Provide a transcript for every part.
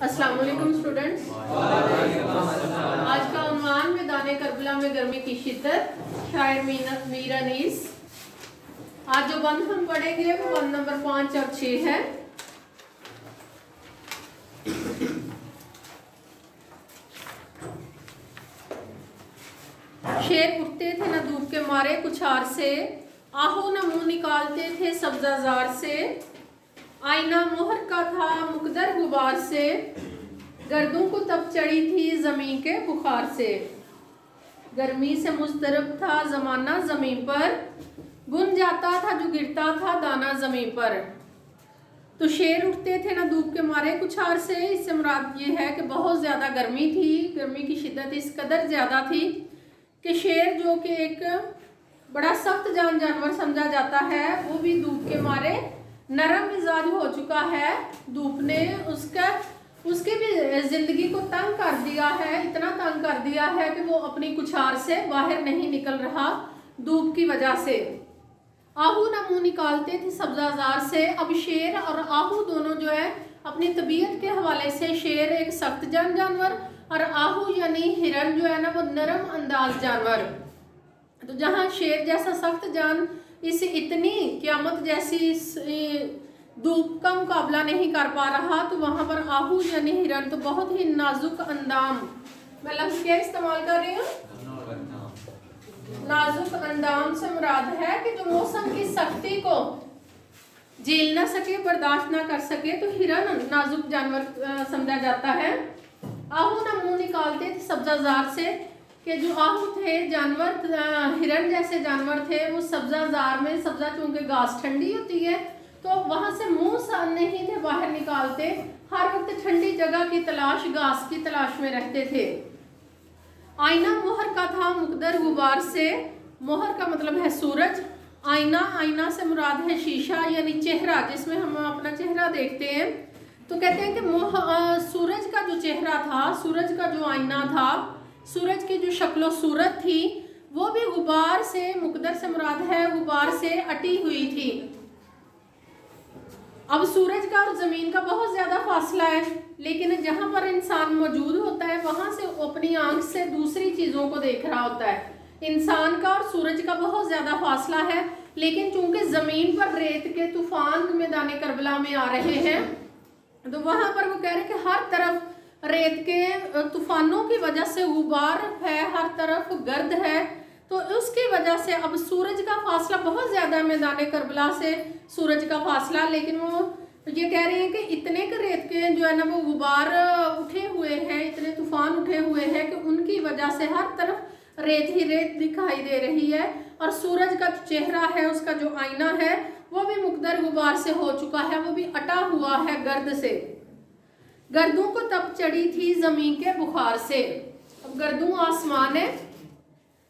अस्सलाम वालेकुम स्टूडेंट्स। आज का उन्वान मैदान करबला में गर्मी की शिद्दत, शायर मीर अनीस। आज जो बंद हम पढ़ेंगे वो बंद नंबर 5 और 6 है। शेर उठते थे न धूप के मारे कुछार से, आहू न मुंह निकालते थे सब्जाजार से, आईना मोहर का था मुकदर गुबार से, गर्दों को तब चढ़ी थी जमीन के बुखार से, गर्मी से मुस्तरब था जमाना जमीन पर, बुन जाता था जो गिरता था दाना जमीन पर। तो शेर उठते थे ना धूप के मारे कुछार से, इससे मुराद ये है कि बहुत ज़्यादा गर्मी थी। गर्मी की शिद्दत इस कदर ज़्यादा थी कि शेर जो कि एक बड़ा सख्त जानवर समझा जाता है, वो भी धूप के मारे नरम मिजाज हो चुका है। धूप ने उसके भी जिंदगी को तंग कर दिया है, इतना तंग कर दिया है कि वो अपनी कुछार से बाहर नहीं निकल रहा धूप की वजह से। आहू ना मुंह निकालते थे सब्जाजार से। अब शेर और आहू दोनों जो है अपनी तबीयत के हवाले से, शेर एक सख्त जानवर और आहू यानी हिरन जो है ना वो नरम अंदाज जानवर। तो जहाँ शेर जैसा सख्त जान इस इतनी क़यामत जैसी धूप का मुकाबला नहीं कर पा रहा, तो वहाँ पर आहू यानी हिरन तो बहुत ही नाजुक अंदाम, मैं लफ्ज़ क्या इस्तेमाल कर रही हूँ, नाजुक अंदाम से मुराद है कि जो मौसम की सख्ती को झेल ना सके, बर्दाश्त ना कर सके, तो हिरन नाजुक जानवर समझा जाता है। आहू ना मुंह निकालते थे सब्जाजार से, कि जो आहू थे जानवर, हिरन जैसे जानवर थे, वो सब्जाजार में, सब्जा चूंकि घास ठंडी होती है तो वहाँ से मुंह नहीं थे बाहर निकालते, हर वक्त ठंडी जगह की तलाश, घास की तलाश में रहते थे। आईना मोहर का था मुकदर गुबार से, मोहर का मतलब है सूरज, आईना से मुराद है शीशा यानी चेहरा, जिसमें हम अपना चेहरा देखते हैं। तो कहते हैं कि सूरज का जो चेहरा था, सूरज का जो आईना था, सूरज की जो शक्लो सूरत थी, वो भी गुबार से, मुकदर से मुराद है गुबार से अटी हुई थी। अब सूरज का और ज़मीन का बहुत ज़्यादा फासला है, लेकिन जहाँ पर इंसान मौजूद होता है वहाँ से अपनी आंख से दूसरी चीज़ों को देख रहा होता है। इंसान का और सूरज का बहुत ज़्यादा फासला है, लेकिन चूंकि ज़मीन पर रेत के तूफान मैदान करबला में आ रहे हैं, तो वहाँ पर वो कह रहे हैं कि हर तरफ रेत के तूफानों की वजह से गुबार है, हर तरफ गर्द है, तो उसकी वजह से अब सूरज का फासला बहुत ज़्यादा है मैदान करबला से, सूरज का फासला। लेकिन वो ये कह रहे हैं कि इतने के रेत के जो है ना वो गुबार उठे हुए हैं, इतने तूफान उठे हुए हैं कि उनकी वजह से हर तरफ रेत ही रेत दिखाई दे रही है, और सूरज का जो चेहरा है, उसका जो आईना है, वो भी मुकदर गुबार से हो चुका है, वो भी अटा हुआ है गर्द से। गर्दों को तब चढ़ी थी जमीन के बुखार से। अब गर्दों आसमान है।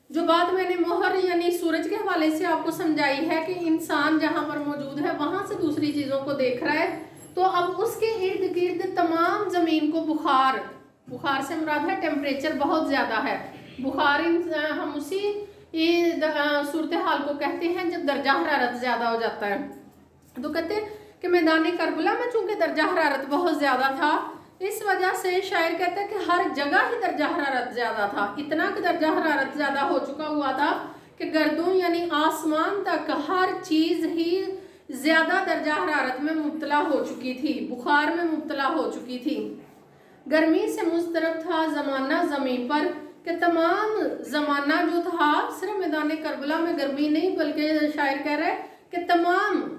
जो बात मैंने मोहर यानी सूरज के हवाले से आपको समझाई है कि इंसान जहाँ पर मौजूद है वहाँ से दूसरी चीज़ों को देख रहा है, तो अब उसके इर्द गिर्द तमाम ज़मीन को बुखार से मुराद है टेम्परेचर बहुत ज़्यादा है। बुखार हम उसी सूरत हाल को कहते हैं जब दर्जा हरारत ज़्यादा हो जाता है। तो कहते हैं कि मैदान करबला में चूंकि दर्जा हरारत बहुत ज़्यादा था, इस वजह से शायर कहते हैं कि हर जगह ही दर्जा हरारत ज़्यादा था। इतना कि दर्जा हरारत ज़्यादा हो चुका हुआ था कि गर्दों यानी आसमान तक हर चीज़ ही ज़्यादा दर्जा हरारत में मुब्तला हो चुकी थी, बुखार में मुब्तला हो चुकी थी। गर्मी से मुस्तरब था ज़माना ज़मीन पर, कि तमाम ज़माना जो था, सिर्फ मैदान करबला में गर्मी नहीं बल्कि शायर कह रहे हैं कि तमाम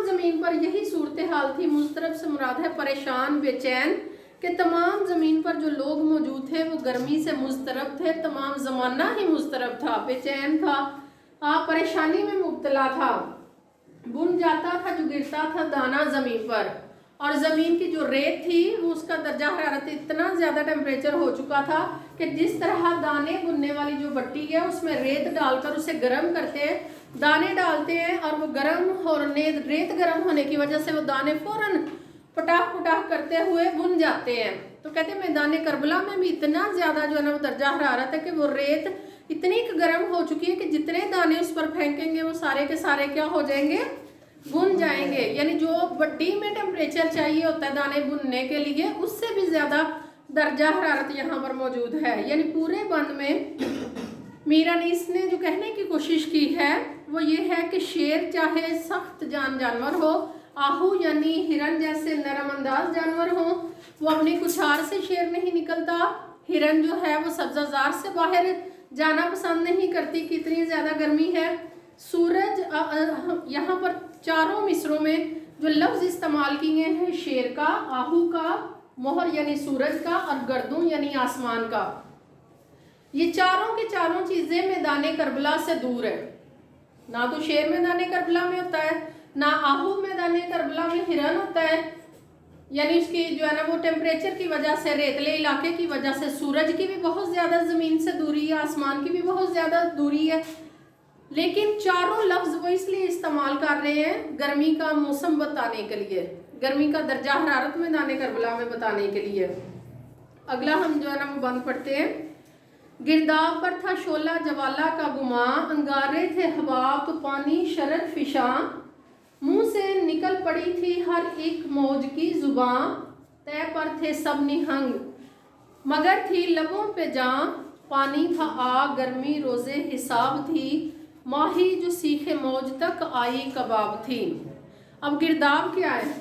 ज़मीन पर यही सूरत हाल थी। मुस्तरब से मुराद है परेशान, बेचैन, कि तमाम ज़मीन पर जो लोग मौजूद थे वो गर्मी से मुस्तरब थे, तमाम ज़माना ही मुस्तरब था, बेचैन था, परेशानी में मुब्तला था। बुन जाता था जो गिरता था दाना ज़मीन पर, और ज़मीन की जो रेत थी वो उसका दर्जा हरारत इतना ज़्यादा टेम्परेचर हो चुका था कि जिस तरह दाने बुनने वाली जो भट्टी है उसमें रेत डालकर उसे गर्म करते हैं, दाने डालते हैं और वो गर्म होने, रेत गर्म होने की वजह से वो दाने फौरन पटाख करते हुए बुन जाते हैं। तो कहते हैं मैदान करबला में भी इतना ज़्यादा जो है ना वो दर्जा हरारत है कि वो रेत इतनी गर्म हो चुकी है कि जितने दाने उस पर फेंकेंगे वो सारे के सारे क्या हो जाएंगे, भुन जाएंगे, यानी जो बड्डी में टेम्परेचर चाहिए होता है दाने भुनने के लिए, उससे भी ज़्यादा दर्जा हरारत यहाँ पर मौजूद है। यानी पूरे बंद में मीरानीस ने जो कहने की कोशिश की है वो ये है कि शेर चाहे सख्त जानवर हो, आहू यानी हिरन जैसे नरम अंदाज जानवर हो, वो अपनी कुछार से शेर नहीं निकलता। हिरन जो है वो सब्जाजार से बाहर जाना पसंद नहीं करती कि इतनी ज़्यादा गर्मी है। सूरज, यहाँ पर चारों मिसरों में जो लफ्ज़ इस्तेमाल किए हैं शेर का, आहू का, मोहर यानी सूरज का, और गर्दूं यानी आसमान का, ये चारों की चारों चीज़ें मैदान करबला से दूर है। ना तो शेर मैदान करबला में होता है, ना आहू मैदान करबला में हिरन होता है, यानी उसकी जो है ना वो टेम्परेचर की वजह से, रेतले इलाके की वजह से, सूरज की भी बहुत ज़्यादा ज़मीन से दूरी है, आसमान की भी बहुत ज़्यादा दूरी है। लेकिन चारों लफ्ज़ वो इसलिए इस्तेमाल कर रहे हैं गर्मी का मौसम बताने के लिए, गर्मी का दर्जा हरारत मैदान करबला में बताने के लिए। अगला हम जो है ना वो बंद पढ़ते हैं। गिरदाब पर था शोला जवाला का गुमा, अंगारे थे हबाब तो पानी शरर फिशां, मुंह से निकल पड़ी थी हर एक मौज की जुबां, तय पर थे सब निहंग मगर थी लबों पे जां, पानी था आग गर्मी रोजे हिसाब थी, माही जो सीखे मौज तक आई कबाब थी। अब गिरदाब क्या है?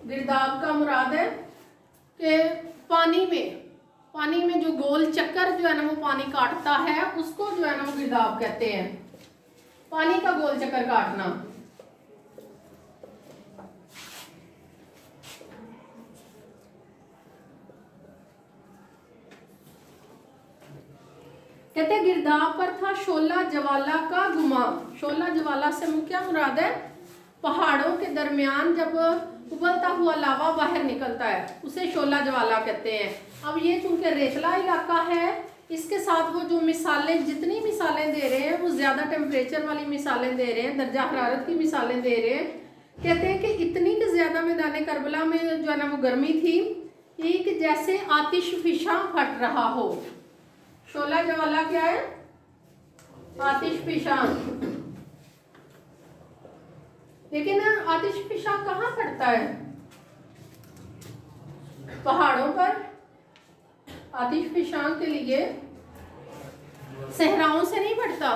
गिरदाब का मुराद है कि पानी में जो गोल चक्कर जो है ना वो पानी काटता है, उसको जो है ना वो गिरदाब कहते हैं, पानी का गोल चक्कर काटना। कहते गिरदाब पर था शोला जवाला का गुमा। शोला जवाला से क्या मुराद है? पहाड़ों के दरमियान जब उबलता हुआ लावा बाहर निकलता है उसे शोला जवाला कहते हैं। अब ये चूंकि रेतला इलाका है, इसके साथ वो जो मिसालें, जितनी मिसालें दे रहे हैं वो ज़्यादा टेम्परेचर वाली मिसालें दे रहे हैं, दर्जा हरारत की मिसालें दे रहे हैं। कहते हैं कि इतनी कि ज़्यादा मैदान करबला में जो है ना वो गर्मी थी, ये कि जैसे आतिश फिशा फट रहा हो। शोला जवाला क्या है? आतिश फिशा। लेकिन आतिश फिशा कहाँ फटता है? पहाड़ों पर। आतिश फिशा के लिए सहराओं से नहीं फटता,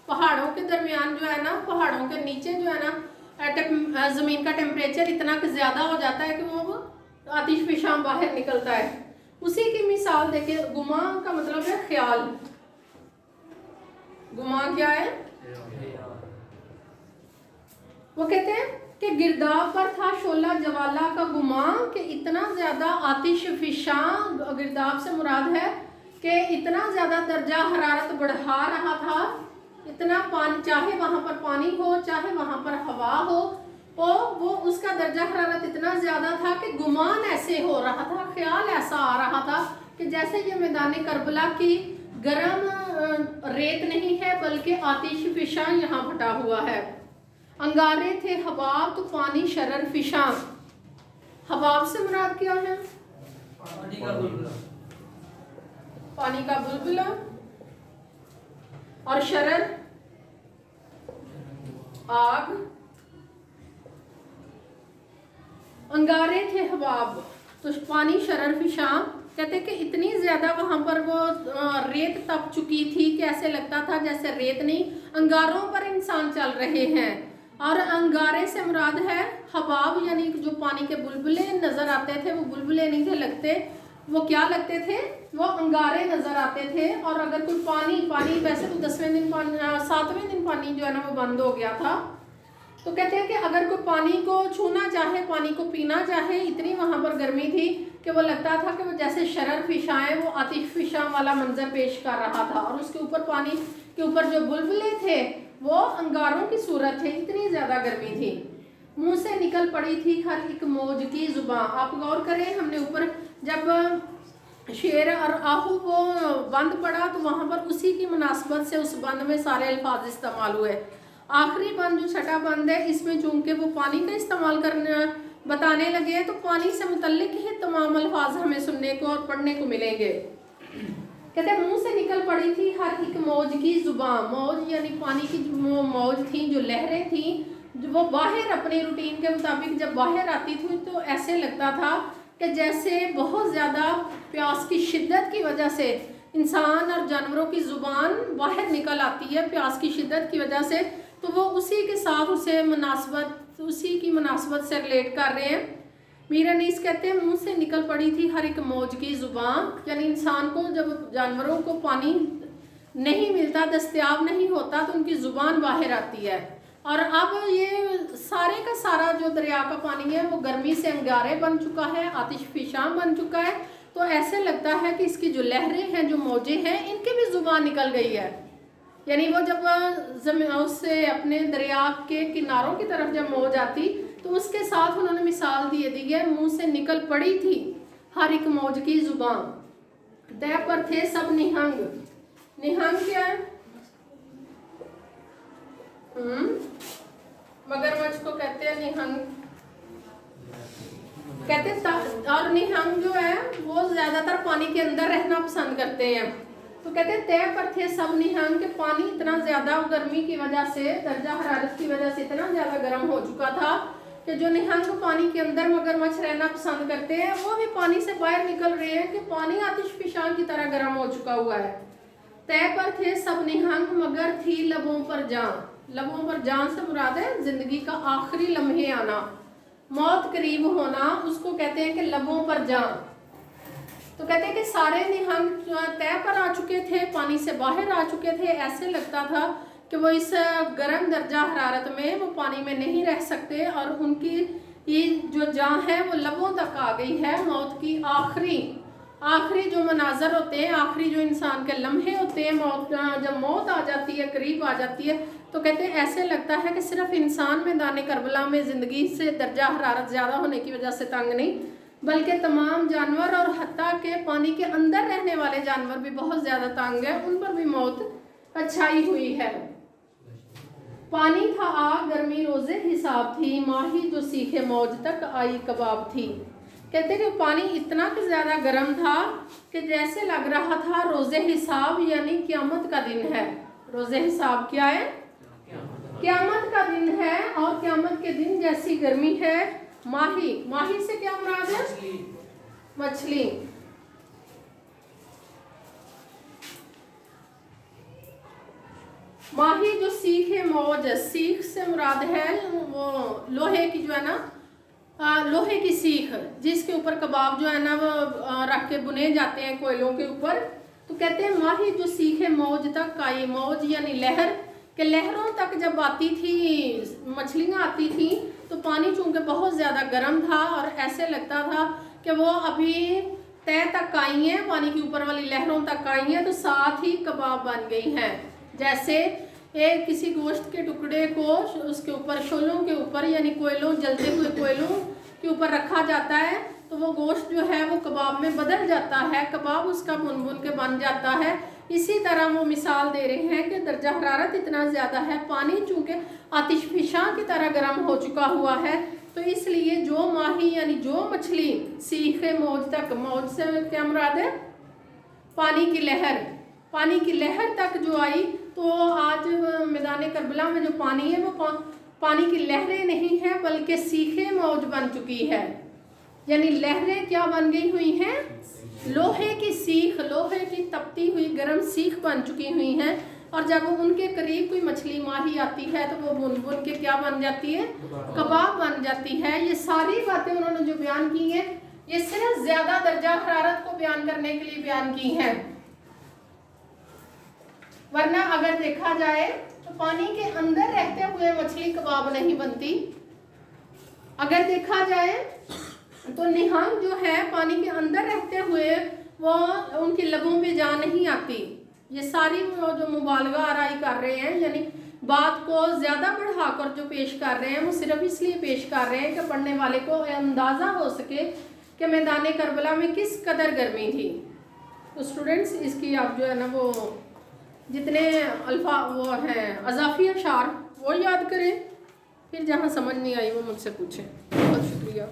पहाड़ों के दरमियान जो है ना, पहाड़ों के नीचे जो है ना जमीन का टेम्परेचर इतना ज्यादा हो जाता है कि वो आतिश फिशा बाहर निकलता है। उसी की मिसाल देखिए, गुमा का मतलब है ख्याल। गुमा क्या है? वो कहते हैं कि गिरदाब पर था शोला जवाला का गुमा, कि इतना ज्यादा आतिश फिशा, गिरदाब से मुराद है कि इतना ज्यादा दर्जा हरारत बढ़ा रहा था, इतना पानी, चाहे वहां पर पानी हो चाहे वहां पर हवा हो, और वो उसका दर्जा हरारत इतना ज्यादा था कि गुमान ऐसे हो रहा था, ख्याल ऐसा आ रहा था कि जैसे ये मैदान करबला की गर्म रेत नहीं है बल्कि आतिश फिशा यहाँ फटा हुआ है। अंगारे थे हबाब तो पानी शरर फिशा। हबाब से मुराद क्या है? पानी का बुलबुला। पानी का बुलबुला। और शरर आग। अंगारे थे हबाब तो पानी शरर फिशा। कहते कि इतनी ज्यादा वहां पर वो रेत तप चुकी थी कि ऐसे लगता था जैसे रेत नहीं, अंगारों पर इंसान चल रहे हैं। और अंगारे से मुराद है हबाब, यानी जो पानी के बुलबुले नजर आते थे, वो बुलबुले नहीं थे लगते, वो क्या लगते थे? वो अंगारे नजर आते थे। और अगर कोई पानी वैसे तो 10वें दिन पानी, 7वें दिन पानी जो है ना वो बंद हो गया था, तो कहते हैं कि अगर कोई पानी को छूना चाहे, पानी को पीना चाहे, इतनी वहां पर गर्मी थी कि वो लगता था कि वो जैसे शरर फिशाएं, वो आतिश फिशा वाला मंजर पेश कर रहा था। और उसके ऊपर, पानी के ऊपर जो बुलबुले थे वो अंगारों की सूरत थे, इतनी ज्यादा गर्मी थी। मुंह से निकल पड़ी थी हर एक मौज की जुबान। आप गौर करें, हमने ऊपर जब शेर और आहू वो बंद पड़ा तो वहां पर उसी की मुनासबत से उस बंद में सारे अल्फाज इस्तेमाल हुए। आखिरी बंद जो छठा बंद है, इसमें चूंकि वो पानी का इस्तेमाल करना बताने लगे तो पानी से मुतल्लिक ही तमाम अल्फाज हमें सुनने को और पढ़ने को मिलेंगे। कहते हैं मुंह से निकल पड़ी थी हर एक मौज की जुबान। मौज यानी पानी की जो मौज थी, जो लहरें थी, जो वो बाहर अपने रूटीन के मुताबिक जब बाहर आती थी तो ऐसे लगता था कि जैसे बहुत ज़्यादा प्यास की शिद्दत की वजह से इंसान और जानवरों की ज़ुबान बाहर निकल आती है प्यास की शिद्दत की वजह से, तो वो उसी के साथ उसी की मुनासबत से रिलेट कर रहे हैं। मीर अनीस कहते हैं मुंह से निकल पड़ी थी हर एक मौज की ज़ुबान, यानी इंसान को जब जानवरों को पानी नहीं मिलता, दस्तयाब नहीं होता, तो उनकी ज़ुबान बाहर आती है। और अब ये सारे का सारा जो दरिया का पानी है वो गर्मी से अंगारे बन चुका है, आतिशफिशां बन चुका है। तो ऐसे लगता है कि इसकी जो लहरें हैं, जो मौजें हैं, इनकी भी ज़ुबान निकल गई है। यानी वो जब उससे अपने दरिया के किनारों की तरफ जब मौज आती तो उसके साथ उन्होंने मिसाल दी है मुंह से निकल पड़ी थी हर एक मौज की जुबान। तय पर थे सब निहंग। निहंग क्या है? मगरमच्छ को कहते हैं निहंग, कहते। और निहंग जो है वो ज्यादातर पानी के अंदर रहना पसंद करते हैं। तो कहते तय पर थे सब निहंग के पानी इतना ज्यादा गर्मी की वजह से, दर्जा हरारत की वजह से इतना ज्यादा गर्म हो चुका था कि जो निहंग पानी के अंदर मगरमच्छ रहना पसंद करते हैं वो भी पानी से बाहर निकल रहे हैं कि पानी आतिशफिशां की तरह गर्म हो चुका हुआ है। तय पर थे सब निहंग मगर थी लबों पर जान। लबों पर जान से मुराद है जिंदगी का आखिरी लम्हे आना, मौत करीब होना, उसको कहते हैं कि लबों पर जान। तो कहते हैं कि सारे निहंग तय पर आ चुके थे, पानी से बाहर आ चुके थे। ऐसे लगता था कि वो इस गर्म दर्जा हरारत में वो पानी में नहीं रह सकते और उनकी ये जो जान है वो लबों तक आ गई है। मौत की आखिरी जो मनाजर होते हैं, आखिरी जो इंसान के लम्हे होते हैं, जब मौत आ जाती है, करीब आ जाती है, तो कहते हैं ऐसे लगता है कि सिर्फ इंसान मैदान करबला में ज़िंदगी से दर्जा हरारत ज़्यादा होने की वजह से तंग नहीं, बल्कि तमाम जानवर और हत्ता के पानी के अंदर रहने वाले जानवर भी बहुत ज़्यादा तंग है, उन पर भी मौत अच्छाई हुई है। पानी था आग गर्मी रोज़े हिसाब थी, माही जो सीखे मौज तक आई कबाब थी। कहते हैं कि पानी इतना कि ज़्यादा गर्म था कि जैसे लग रहा था रोज़े हिसाब यानी क़यामत का दिन है। रोज़े हिसाब क्या है? क़यामत का दिन है। और क़यामत के दिन जैसी गर्मी है। माही से क्या मुराद है? मछली। माही जो सीख है मौज, सीख से मुराद है वो लोहे की जो है ना, लोहे की सीख जिसके ऊपर कबाब जो है ना वो रख के बुने जाते हैं कोयलों के ऊपर। तो कहते हैं माही जो सीख है मौज तक आई। मौज यानी लहर के लहरों तक जब आती थी, मछलियाँ आती थी, तो पानी चूंकि बहुत ज़्यादा गर्म था और ऐसे लगता था कि वो अभी तय तक आई हैं, पानी के ऊपर वाली लहरों तक आई हैं, तो साथ ही कबाब बन गई हैं। जैसे एक किसी गोश्त के टुकड़े को उसके ऊपर शोलों के ऊपर यानी कोयलों, जलते हुए कोयलों के ऊपर रखा जाता है तो वो गोश्त जो है वो कबाब में बदल जाता है, कबाब उसका बुन बुन के बन जाता है। इसी तरह वो मिसाल दे रहे हैं कि दर्जा हरारत इतना ज़्यादा है, पानी चूँकि आतिशफिशां की तरह गर्म हो चुका हुआ है, तो इसलिए जो माही यानी जो मछली सीखे मौज तक, मौज से क्या मुराद है? पानी की लहर, पानी की लहर तक जो आई, तो आज मैदान करबला में जो पानी है वो पानी की लहरें नहीं है बल्कि सीखे मौज बन चुकी है। यानी लहरें क्या बन गई हुई हैं? लोहे की सीख, लोहे की तपती हुई गर्म सीख बन चुकी हुई हैं। और जब उनके करीब कोई मछली माही आती है तो वो बुन बुन के क्या बन जाती है? कबाब बन जाती है। ये सारी बातें उन्होंने जो बयान की हैं ये सिर्फ ज्यादा दर्जा हरारत को बयान करने के लिए बयान की हैं, वरना अगर देखा जाए तो पानी के अंदर रहते हुए मछली कबाब नहीं बनती। अगर देखा जाए तो निहंग जो है पानी के अंदर रहते हुए वो उनकी लबों पे जान नहीं आती। ये सारी जो मुबालगा आराई कर रहे हैं यानी बात को ज़्यादा बढ़ाकर जो पेश कर रहे हैं वो सिर्फ इसलिए पेश कर रहे हैं कि पढ़ने वाले को अंदाज़ा हो सके कि मैदान करबला में किस कदर गर्मी थी। तो स्टूडेंट्स इसकी आप जो है ना वो जितने अल्फा वो हैं अज़ाफ़ी अशार वो याद करें, फिर जहाँ समझ नहीं आई वो मुझसे पूछें। बहुत शुक्रिया।